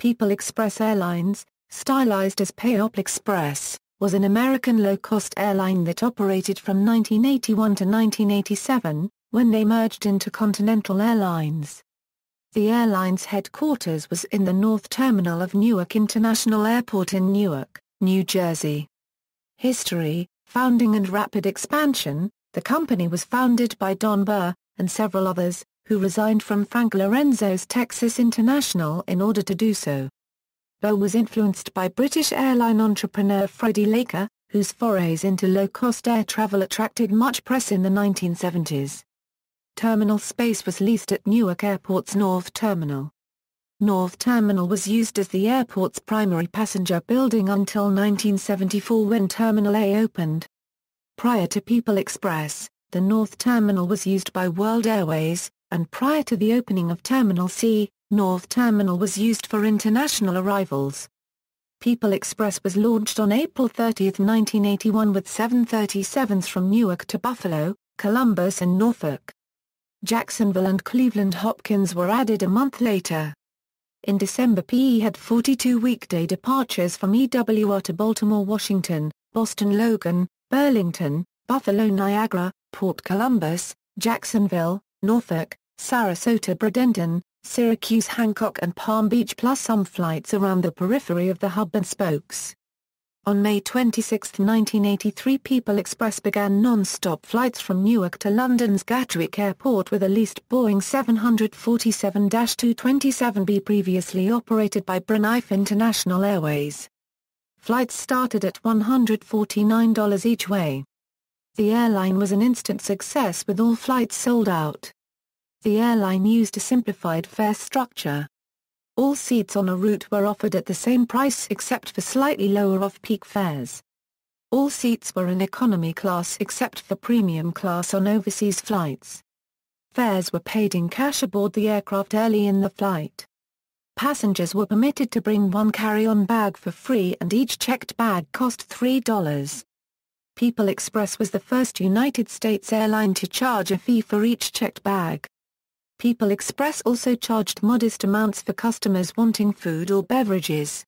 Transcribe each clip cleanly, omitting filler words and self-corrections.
People Express Airlines, stylized as PayOp Express, was an American low-cost airline that operated from 1981 to 1987, when they merged into Continental Airlines. The airline's headquarters was in the North Terminal of Newark International Airport in Newark, New Jersey. History, founding and rapid expansion. The company was founded by Don Burr, and several others, who resigned from Frank Lorenzo's Texas International in order to do so. Burr was influenced by British airline entrepreneur Freddie Laker, whose forays into low-cost air travel attracted much press in the 1970s. Terminal space was leased at Newark Airport's North Terminal. North Terminal was used as the airport's primary passenger building until 1974 when Terminal A opened. Prior to People Express, the North Terminal was used by World Airways, and prior to the opening of Terminal C, North Terminal was used for international arrivals. People Express was launched on April 30, 1981 with 737s from Newark to Buffalo, Columbus and Norfolk. Jacksonville and Cleveland Hopkins were added a month later. In December PE had 42 weekday departures from EWR to Baltimore Washington, Boston Logan, Burlington, Buffalo Niagara, Port Columbus, Jacksonville, Norfolk, Sarasota Bradenton, Syracuse Hancock and Palm Beach plus some flights around the periphery of the hub and spokes. On May 26, 1983 People Express began non-stop flights from Newark to London's Gatwick Airport with a leased Boeing 747-227B previously operated by Brunei International Airways. Flights started at $149 each way. The airline was an instant success with all flights sold out. The airline used a simplified fare structure. All seats on a route were offered at the same price except for slightly lower off-peak fares. All seats were in economy class except for premium class on overseas flights. Fares were paid in cash aboard the aircraft early in the flight. Passengers were permitted to bring one carry-on bag for free and each checked bag cost $3. People Express was the first United States airline to charge a fee for each checked bag. People Express also charged modest amounts for customers wanting food or beverages.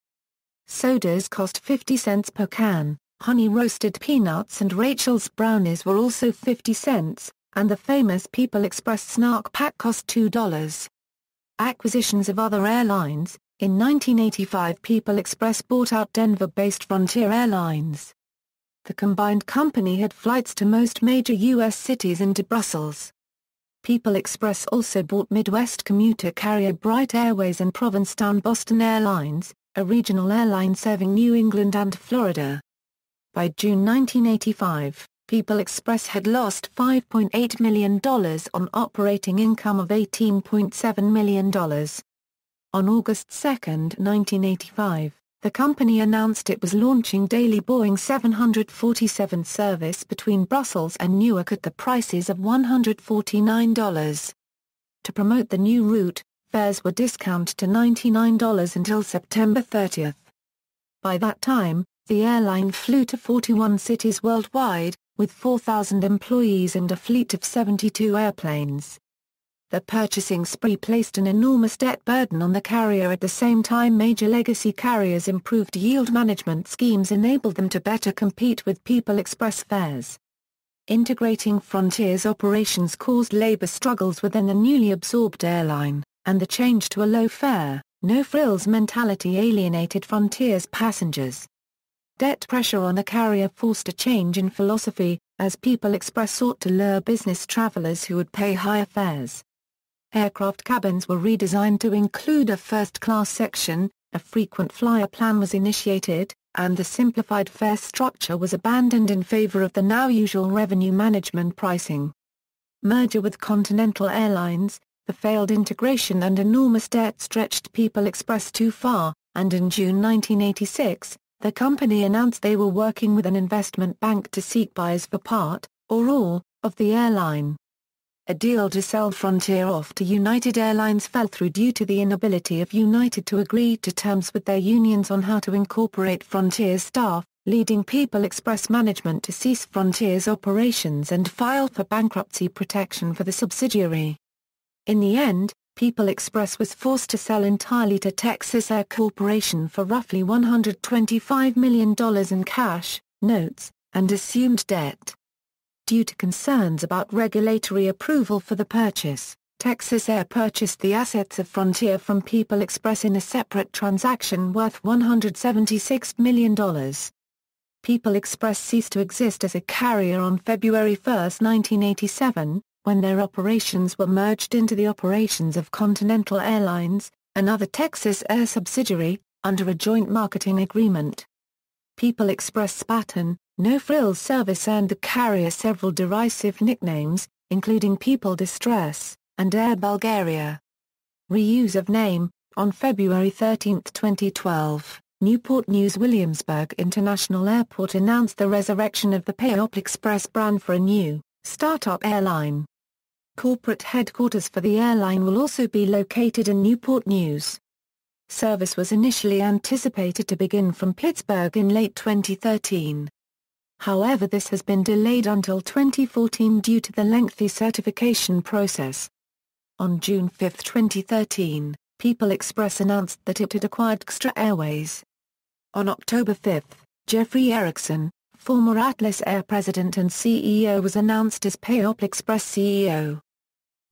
Sodas cost 50 cents per can, honey roasted peanuts and Rachel's brownies were also 50 cents, and the famous People Express Snark Pack cost $2. Acquisitions of other airlines. In 1985 People Express bought out Denver-based Frontier Airlines. The combined company had flights to most major U.S. cities and to Brussels. People Express also bought Midwest commuter carrier Bright Airways and Provincetown Boston Airlines, a regional airline serving New England and Florida. By June 1985, People Express had lost $5.8 million on operating income of $18.7 million. On August 2, 1985, the company announced it was launching daily Boeing 747 service between Brussels and Newark at the prices of $149. To promote the new route, fares were discounted to $99 until September 30. By that time, the airline flew to 41 cities worldwide, with 4,000 employees and a fleet of 72 airplanes. The purchasing spree placed an enormous debt burden on the carrier at the same time major legacy carriers' improved yield management schemes enabled them to better compete with People Express fares. Integrating Frontier's operations caused labor struggles within the newly absorbed airline, and the change to a low-fare, no-frills mentality alienated Frontier's passengers. Debt pressure on the carrier forced a change in philosophy, as People Express sought to lure business travelers who would pay higher fares. Aircraft cabins were redesigned to include a first-class section, a frequent flyer plan was initiated, and the simplified fare structure was abandoned in favor of the now usual revenue management pricing. Merger with Continental Airlines, the failed integration and enormous debt stretched People Express too far, and in June 1986, the company announced they were working with an investment bank to seek buyers for part, or all, of the airline. A deal to sell Frontier off to United Airlines fell through due to the inability of United to agree to terms with their unions on how to incorporate Frontier's staff, leading People Express management to cease Frontier's operations and file for bankruptcy protection for the subsidiary. In the end, People Express was forced to sell entirely to Texas Air Corporation for roughly $125 million in cash, notes, and assumed debt. Due to concerns about regulatory approval for the purchase, Texas Air purchased the assets of Frontier from People Express in a separate transaction worth $176 million. People Express ceased to exist as a carrier on February 1, 1987, when their operations were merged into the operations of Continental Airlines, another Texas Air subsidiary, under a joint marketing agreement. People Express Spartan, no-frills service earned the carrier several derisive nicknames, including People Distress, and Air Bulgaria. Reuse of name. On February 13, 2012, Newport News Williamsburg International Airport announced the resurrection of the Payop Express brand for a new, startup airline. Corporate headquarters for the airline will also be located in Newport News. Service was initially anticipated to begin from Pittsburgh in late 2013. However, this has been delayed until 2014 due to the lengthy certification process. On June 5, 2013, People Express announced that it had acquired Xtra Airways. On October 5, Jeffrey Erickson, former Atlas Air president and CEO, was announced as Payop Express CEO.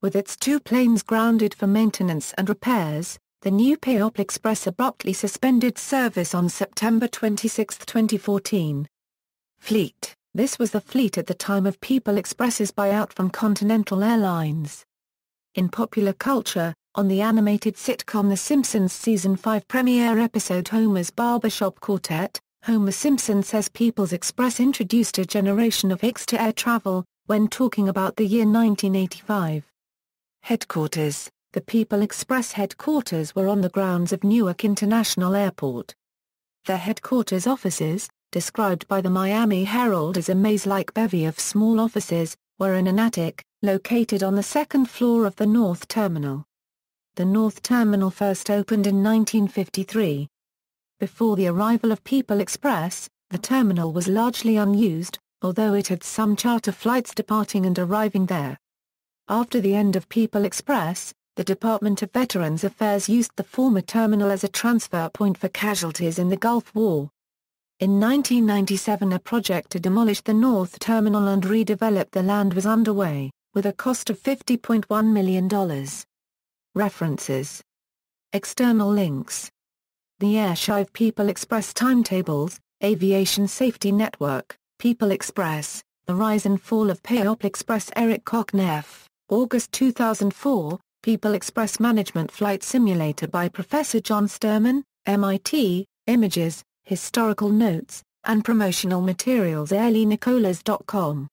With its 2 planes grounded for maintenance and repairs, the new Payop Express abruptly suspended service on September 26, 2014. Fleet. This was the fleet at the time of People Express's buyout from Continental Airlines. In popular culture, on the animated sitcom The Simpsons Season 5 premiere episode Homer's Barbershop Quartet, Homer Simpson says People Express introduced a generation of X to air travel, when talking about the year 1985. Headquarters. The People Express headquarters were on the grounds of Newark International Airport. Their headquarters offices, described by the Miami Herald as a maze-like bevy of small offices, were in an attic, located on the second floor of the North Terminal. The North Terminal first opened in 1953. Before the arrival of People Express, the terminal was largely unused, although it had some charter flights departing and arriving there. After the end of People Express, the Department of Veterans Affairs used the former terminal as a transfer point for casualties in the Gulf War. In 1997, a project to demolish the North Terminal and redevelop the land was underway, with a cost of $50.1 million. References. External links. The Airchive People Express Timetables, Aviation Safety Network, People Express, The Rise and Fall of Payop Express. Eric Kochneff, August 2004, People Express Management Flight Simulator by Professor John Sterman, MIT, Images, Historical Notes, and Promotional Materials. airlinicolas.com